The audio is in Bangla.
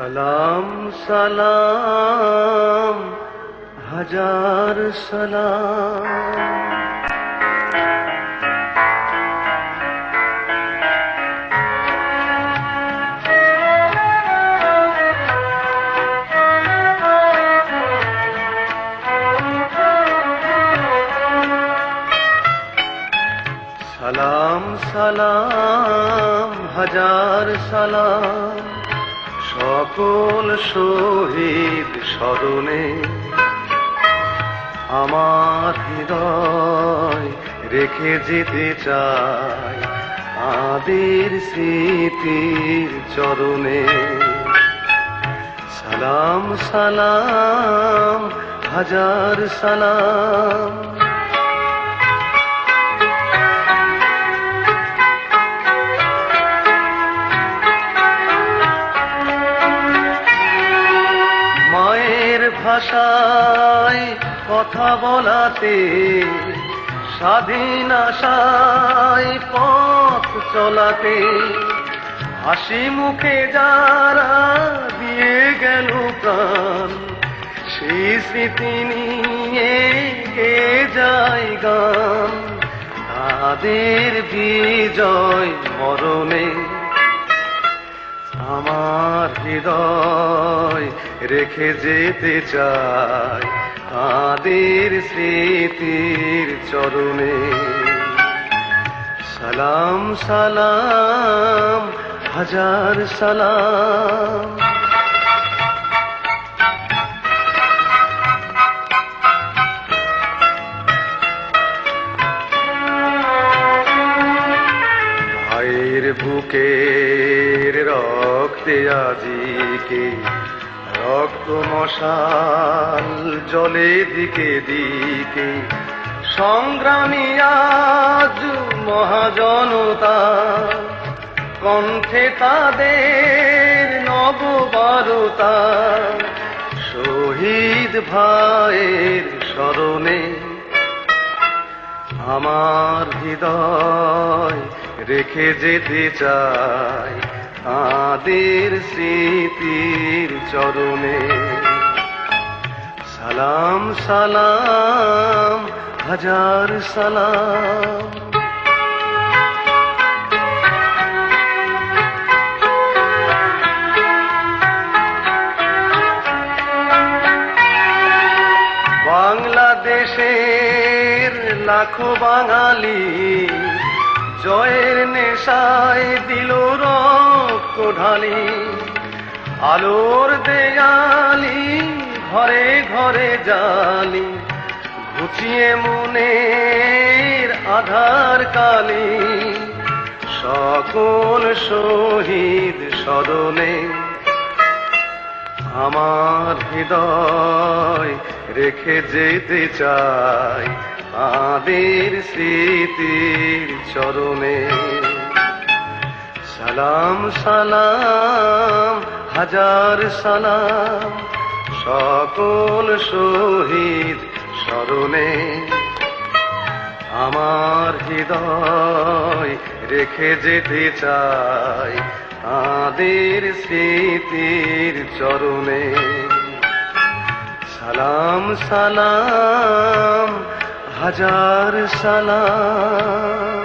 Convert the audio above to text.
সালাম সালাম হাজার সালাম। সালাম সালাম হাজার সালাম সকল শহীদ স্মরণে। আমার হৃদয় রেখে যেতে চাই তাদের স্মৃতির চরণে। সালাম সালাম হাজার সালাম। ভাষায় কথা বলাতে স্বাধীন আশায় পথ চলাতে হাসি মুখে যারা দিয়ে গেল প্রাণ সেই স্মৃতি নিয়ে গে যায় গান। তাদের বিজয় মরণে আমার হৃদয় রেখে যেতে চাই তাদের স্মৃতির চরণে। সালাম সালাম হাজার সালাম। ভাইয়ের বুকের রক্তে আজিকে রক্ত মশাল জলে দিকে দিকে সংগ্রামী আজ মহাজনতা কণ্ঠে তাদের নববারতা। শহীদ ভাইয়ের স্মরণে আমার হৃদয় রেখে যেতে চাই তাদের স্মৃতির চরণে। সালাম সালাম হাজার সালাম। বাংলাদেশের লাখো বাঙালি জয়ের নেশায় দিল রক্ত ঢালি। আলোর দেয়ালি ঘরে ঘরে জালি ঘুচিয়ে মনের আধার কালি। সকল শহীদ স্মরণে আমার হৃদয় রেখে যেতে চাই তাদের স্মৃতির চরণে। সালাম সালাম হাজার সালাম সকল শহীদ স্মরণে। আমার হৃদয় রেখে যেতে চাই তাদের স্মৃতির চরণে। সালাম সালাম হাজার সালাম।